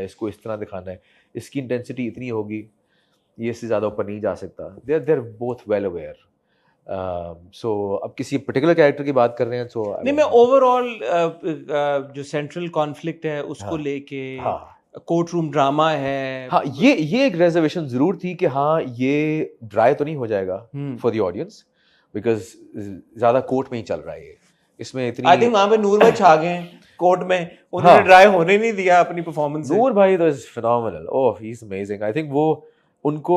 है, इसको इस तरह दिखाना है, इसकी इंटेंसिटी इतनी होगी, ये इससे ज़्यादा ऊपर नहीं जा सकता. देर बोथ वेल अवेयर. सो अब किसी पर्टिकुलर कैरेक्टर की बात कर रहे हैं, तो नहीं, मैं ओवरऑल जो सेंट्रल कॉन्फ्लिक्ट है उसको हाँ, लेके, हाँ, कोर्ट रूम ड्रामा है. हाँ, ये एक रिजर्वेशन जरूर थी कि हाँ ये ड्राई तो नहीं हो जाएगा फॉर द ऑडियंस, बिकॉज ज्यादा कोर्ट में ही चल रहा है ये, इसमें इतनी. आई थिंक वहां पे नूर भाई छा गए कोर्ट में, उन्होंने हाँ, ड्राई होने नहीं दिया अपनी परफॉर्मेंस से. नूर भाई तो is phenomenal. Oh, he is amazing. I think वो उनको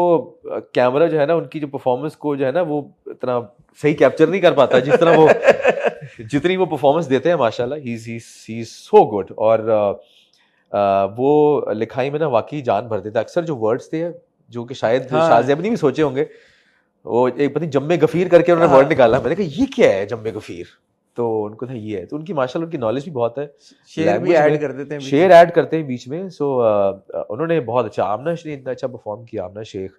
कैमरा जो है ना, उनकी जो परफॉर्मेंस को जो है ना, वो इतना सही कैप्चर नहीं कर पाता जिस तरह वो जितनी वो परफॉर्मेंस देते हैं. माशाल्लाह, ही इज सो गुड. और वो लिखाई में ना वाकई जान भर देता. अक्सर जो वर्ड्स थे जो कि शायद शाहजेब ने भी सोचे होंगे, वो एक पता नहीं जम्मे गफीर करके उन्होंने वर्ड निकाला. मैंने कहा ये क्या है जम्मे गफीर, तो उनको था ये है. तो उनकी माशाल्लाह उनकी नॉलेज भी बहुत है, शेर भी ऐड कर देते हैं, शेर ऐड करते हैं बीच में. सो उन्होंने बहुत अच्छा, आमना ने इतना अच्छा परफॉर्म किया. आमना शेख,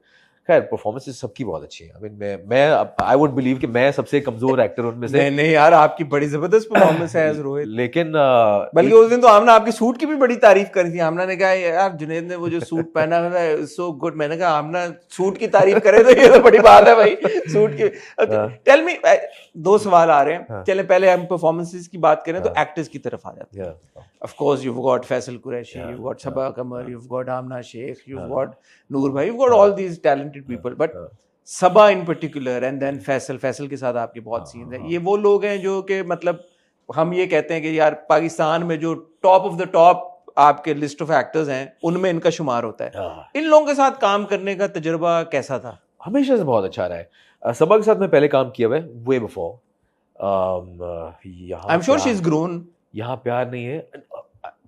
खैर परफॉर्मेंसेस सबकी बहुत अच्छी है. आई मीन मैं आई वुड बिलीव कि मैं सबसे कमजोर एक्टर उनमें से. नहीं यार, आपकी बड़ी जबरदस्त परफॉर्मेंस है एज रोहित. लेकिन बल्कि उस दिन तो आमना आपकी सूट की भी बड़ी तारीफ करी थी. आमना ने कहा यार जुनैद ने वो जो सूट पहना है सो गुड. मैंने कहा आमना सूट की तारीफ करे तो ये तो बड़ी बात है भाई. सूट की. टेल मी, दो सवाल आ रहे हैं. चले पहले हम परफॉर्मेंसेस की बात करें तो एक्टर्स की तरफ आ जाते हैं. Of course, you've got Faisal Qureshi, you've got Sabah Qamar, you've got Amna Sheikh, you've got Noor Bhai, you've got all these talented people. But Sabah in particular and then Faisal के साथ आपके बहुत scenes हैं. ये वो लोग हैं जो कि मतलब हम ये कहते हैं कि यार पाकिस्तान में जो टॉप ऑफ द टॉप आपके लिस्ट ऑफ एक्टर्स हैं उनमें इनका शुमार होता है. इन लोगों के साथ काम करने का तजुर्बा कैसा था? हमेशा से बहुत अच्छा रहा है. सबा के साथ मैं पहले काम किया हुआ है, way before. I am sure she is grown. यहाँ प्यार नहीं है.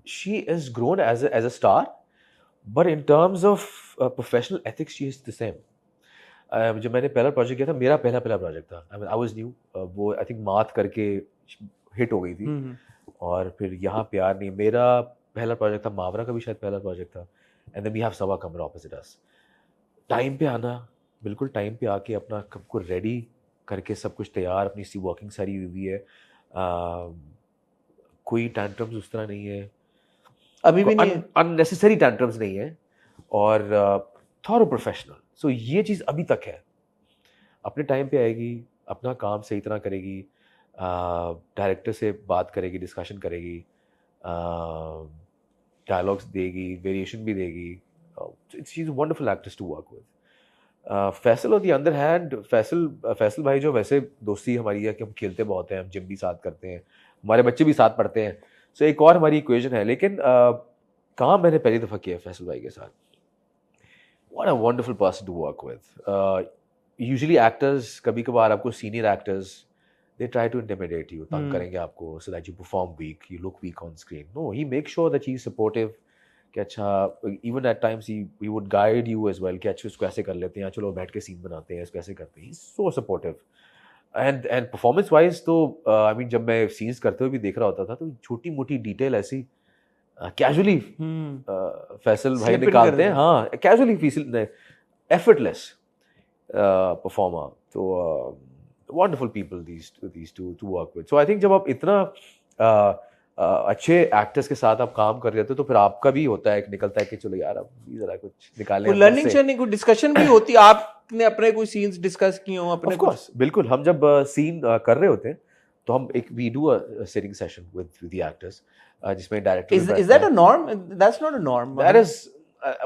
She is grown as a star, but in terms of professional ethics she is the same. जब मैंने पहला प्रोजेक्ट किया था, मेरा पहला प्रोजेक्ट था, आई वाज न्यू. वो आई थिंक मात करके हिट हो गई थी. और फिर यहाँ प्यार नहीं, मेरा पहला प्रोजेक्ट था. मावरा का भी शायद पहला प्रोजेक्ट था. And then we have Saba Qamar opposite us. Time पे आना, बिल्कुल टाइम पे आके अपना कब को रेडी करके सब कुछ तैयार, अपनी सी वॉकिंग सारी हुई है. कोई टैंट्रम्स उस तरह नहीं है, अभी भी नहीं है, अननेसेसरी टैंट्रम्स नहीं है. और थॉरो प्रोफेशनल. सो ये चीज़ अभी तक है. अपने टाइम पे आएगी, अपना काम सही तरह करेगी, डायरेक्टर से बात करेगी, डिस्कशन करेगी, डायलॉग्स देगी, वेरिएशन भी देगी. She is wonderful actress to work with. Faisal on the other hand, Faisal भाई जो वैसे दोस्ती हमारी है कि हम खेलते बहुत हैं, हम जिम भी साथ करते हैं, हमारे बच्चे भी साथ पढ़ते हैं. सो एक और हमारी इक्वेशन है. लेकिन काम मैंने पहली दफ़ा किया फैसल भाई के साथ. What a wonderful person to work with. Usually actors, कभी कभार आपको senior actors they try to intimidate you, तंग करेंगे आपको, so that you perform weak, you look weak on screen. No, he make sure that he is supportive. कि अच्छा, even at times he would guide you as well कि अच्छा इसको ऐसे कर लेते हैं, चलो बैठ के सीन बनाते हैं, इसको ऐसे करते हैं. So supportive. And performance wise तो आई मीन जब मैं सीन्स करते हुए भी देख रहा होता था, तो छोटी मोटी डिटेल ऐसी कैजुअली फैसल भाई निकालते हैं. हाँ, कैजुअली फील, एफर्टलेस परफॉर्मर. तो wonderful people these two work with. So I think जब आप इतना अच्छे एक्टर्स के साथ आप काम कर रहे होते हो, तो फिर आपका भी होता है, निकलता है कि चलो यार अब जरा कुछ निकालें. लर्निंग शेयरिंग, कुछ डिस्कशन भी होती है. आपने अपने कोई सीन्स डिस्कस किए हो अपने? ऑफ कोर्स, बिल्कुल. हम जब सीन कर रहे होते हैं तो हम एक we do a sitting session with the actors, जिसमें director. Is that a norm? That's not a norm. That is,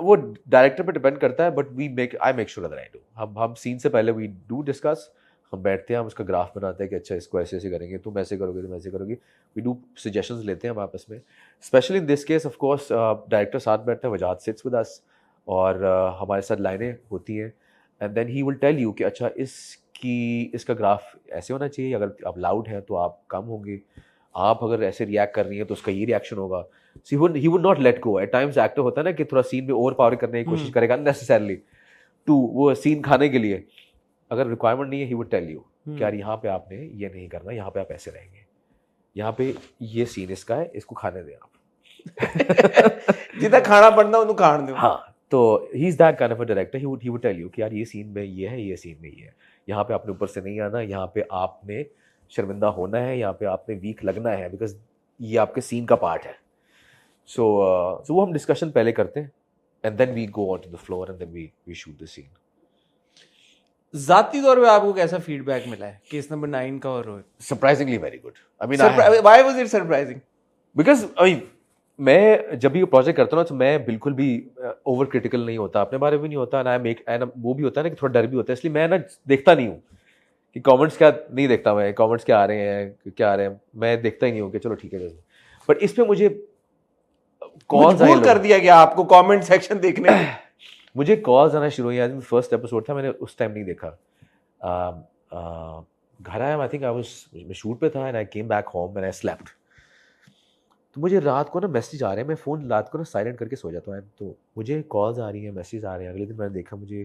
वो डायरेक्टर पे डिपेंड करता है, but I make sure that I do. हम सीन से पहले वी डू डिस्कस. हम बैठते हैं, हम उसका ग्राफ बनाते हैं कि अच्छा इसको ऐसे ऐसे करेंगे, तुम ऐसे करोगे, तुम ऐसे करोगे. वी डू सजेशंस लेते हैं हम आपस में. Specially in this case of course director साथ बैठता है, वजाद सिट्स विद अस, और हमारे साथ लाइनें होती हैं. And then he will tell you कि अच्छा इसका ग्राफ ऐसे होना चाहिए, अगर आप लाउड हैं तो आप कम होंगे, आप अगर ऐसे रिएक्ट कर रही हैं तो उसका ये रिएक्शन होगा. So he would not let go. At times actor होता है ना कि थोड़ा सीन में ओवर पावर करने की कोशिश करेगा अननेसेसरली टू वो सीन खाने के लिए. अगर रिक्वायरमेंट नहीं है, ही वुड टेल यू कि यार यहाँ पे आपने ये नहीं करना, यहाँ पे आप ऐसे रहेंगे, यहाँ पे ये सीन इसका है, इसको खाने दें आप. जितना खाना पड़ना उनको खाने दो. हाँ, तो he is that kind of a director. He would tell you कि यार ये सीन में ये है, ये सीन में ये है, यहाँ पे आपने ऊपर से नहीं आना, यहाँ पे आपने शर्मिंदा होना है, यहाँ पे आपने वीक लगना है, बिकॉज ये आपके सीन का पार्ट है. So वो हम डिस्कशन पहले करते हैं and then we go onto the floor and then we shoot the scene. जाती तौर पे आपको कैसा फीडबैक मिला है केस नंबर 9 का और Rohit? Surprisingly very good. I mean, why was it surprising? because I mean, मैं जब भी प्रोजेक्ट करता हूँ ना तो मैं बिल्कुल भी ओवर क्रिटिकल नहीं होता, अपने बारे में भी नहीं होता ना, वो भी होता है ना कि थोड़ा डर भी होता है, इसलिए मैं ना देखता नहीं हूँ कि कमेंट्स क्या, नहीं देखता मैं कमेंट्स क्या आ रहे हैं, क्या आ रहे हैं, मैं देखता ही नहीं हूँ कि चलो ठीक है। बट इस पे मुझे कॉल्स मजबूर कर दिया गया आपको कमेंट सेक्शन देखने में। मुझे कॉल्स आना शुरू हुई। आज फर्स्ट एपिसोड था, मैंने उस टाइम नहीं देखा। घर आया, आई थिंक मैं शूट पे था and I came back home and I slept. तो मुझे रात को ना मैसेज आ रहे हैं, मैं फ़ोन रात को ना साइलेंट करके सो जाता हूँ, तो मुझे कॉल्स आ रही हैं, मैसेज आ रहे हैं। अगले दिन मैंने देखा, मुझे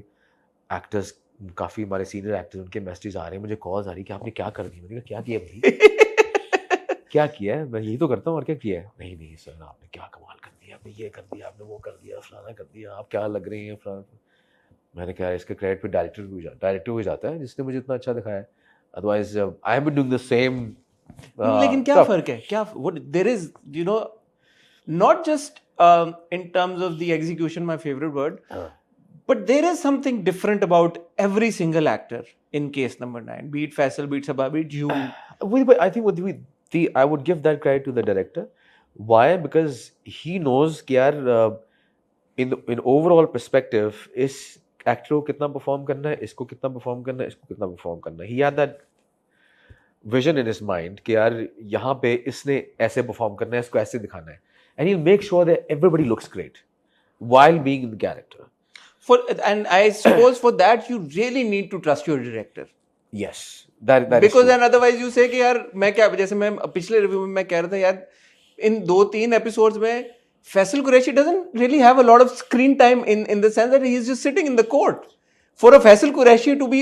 एक्टर्स, काफ़ी हमारे सीनियर एक्टर्स, उनके मैसेज आ रहे हैं, मुझे कॉल्स आ रही है कि आपने क्या कर दिया। मैंने कहा क्या किया भाई? क्या किया है? मैं यही तो करता हूँ, और क्या किया है? नहीं नहीं सर, आपने क्या कमाल कर दिया, आपने ये कर दिया, आपने वो कर दिया, फलाना कर दिया, आप क्या लग रही हैं फलाना। मैंने कहा इसका क्रेडिट पे डायरेक्टर को जाता है जिसने मुझे इतना अच्छा दिखाया। Otherwise I am doing the same. लेकिन क्या फर्क है? क्या what there is, you know, not just in terms of the execution, my favorite word, but there is something different about every single actor in case number 9, be it Faisal, be it Sabah, be it you. I think I would give that credit to the director. Why? Because he knows कि यार in overall perspective इस actor को कितना perform करना है, इसको कितना perform करना है, इसको कितना परफॉर्म करना है। He had that vision in his mind कि यार यहाँ पे इसने ऐसे परफॉर्म करना है, इसको ऐसे दिखाना है, and he'll make sure that everybody looks great while being in the character. And I suppose for that you really need to trust your director. Yes, that is Because true. then otherwise you say कि यार मैं क्या, जैसे मैं पिछले review में मैं कह रहा था यार इन 2-3 एपिसोड्स में Faisal Qureshi doesn't really have a lot of screen time in the sense that he is just sitting in the court. For a Faisal Qureshi to be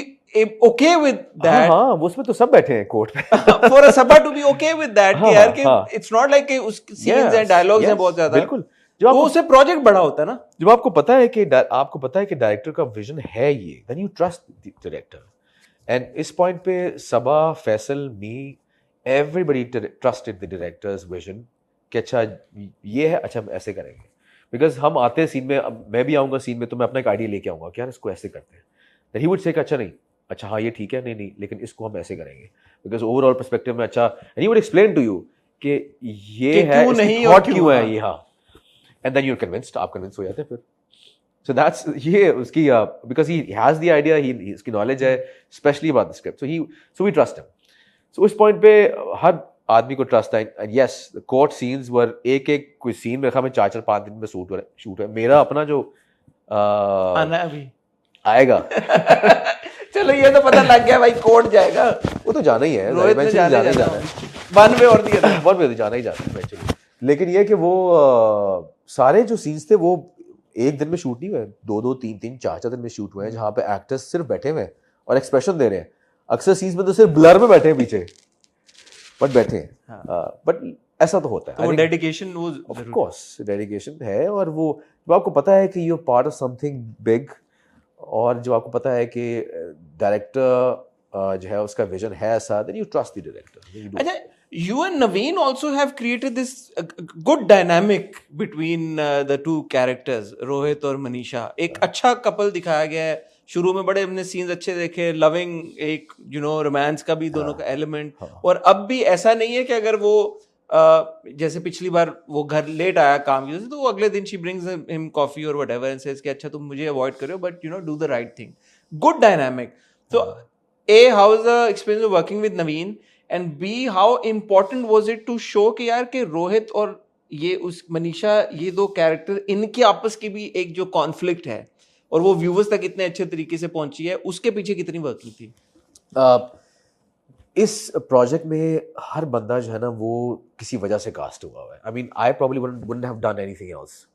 okay with that, हाँ, वो उसमें तो सब बैठे हैं court पे। for a Sabah to be okay with that, कि यार कि हाँ. it's not like कि उसकी scenes and dialogues हैं बहुत ज्यादा, बिल्कुल। तो उससे प्रोजेक्ट बड़ा होता है ना। जब आपको पता है कि डायरेक्टर का विजन है ये, then you trust the director. And इस पॉइंट पे सबा, फैसल, मी, everybody trusted the director's vision कि अच्छा ये है, अच्छा हम ऐसे करेंगे। बिकॉज हम आते हैं सीन में, अब मैं भी आऊँगा सीन में तो मैं अपना एक आइडिया लेके आऊँगा कि यार इसको ऐसे करते हैं। Then he would say अच्छा नहीं, अच्छा हाँ ये ठीक है, नहीं लेकिन इसको हम ऐसे करेंगे बिकॉज ओवरऑल पर्सपेक्टिव में अच्छा, and he would explain to you कि ये है, इसकी थॉट क्यों है ये, हाँ, and then you're convinced, आप कन्विंस हो जाते हैं फिर। So that's ये उसकी because he has the idea, he इसकी नॉलेज है especially about the script, so we trust him. So उस पॉइंट पे हर आदमी को ट्रस्ट है। And yes, the court scenes were एक कोई सीन में मैं 4-5 दिन में शूट है मेरा अपना जो आना अभी आएगा। चलो ये तो पता लग गया भाई, कोर्ट जाएगा, वो तो जाना ही है, रोहित ने जाना है, वन वे और दिया जाना ही जाना है एक्चुअली। लेकिन ये कि वो सारे जो सीन्स थे वो एक दिन में शूट नहीं हुए, 2-2, 3-3, 4-4 दिन में शूट हुए हैं, जहाँ पे एक्टर्स सिर्फ बैठे हुए हैं और एक्सप्रेशन दे रहे हैं। अक्सर सीन्स में तो सिर्फ ब्लर में बैठे हैं पीछे, बट बैठे हैं। बट ऐसा तो होता है, तो वो डेडिकेशन, वो ऑफ कोर्स डेडिकेशन है। और वो जब आपको पता है कि you are part of something big, और जब आपको पता है कि डायरेक्टर जो है उसका विजन है ऐसा, then you trust the director. अच्छा, you and Naveen also have created this good dynamic between the two characters, Rohit और मनीषा। एक अच्छा कपल दिखाया गया है, शुरू में बड़े हमने सीन्स अच्छे देखे, लविंग, एक रोमांस का भी दोनों का एलिमेंट। और अब भी ऐसा नहीं है कि अगर वो जैसे पिछली बार वो घर लेट आया काम की वजह से, तो वो अगले दिन शी ब्रिंग्स हिम कॉफी और व्हाटएवर एंड सेज कि अच्छा तुम मुझे अवॉइड करो but do the right thing. Good dynamic. तो A, how is the experience of working with Naveen? And B, how important was it to show कि यार कि रोहित और ये उस मनीषा, ये दो कैरेक्टर, इनके आपस की भी एक जो कॉन्फ्लिक्ट है और वो व्यूवर्स तक इतने अच्छे तरीके से पहुंची है, उसके पीछे कितनी वर्किंग थी? इस प्रोजेक्ट में हर बंदा जो है ना वो किसी वजह से कास्ट हुआ है। I mean I probably wouldn't have done anything else.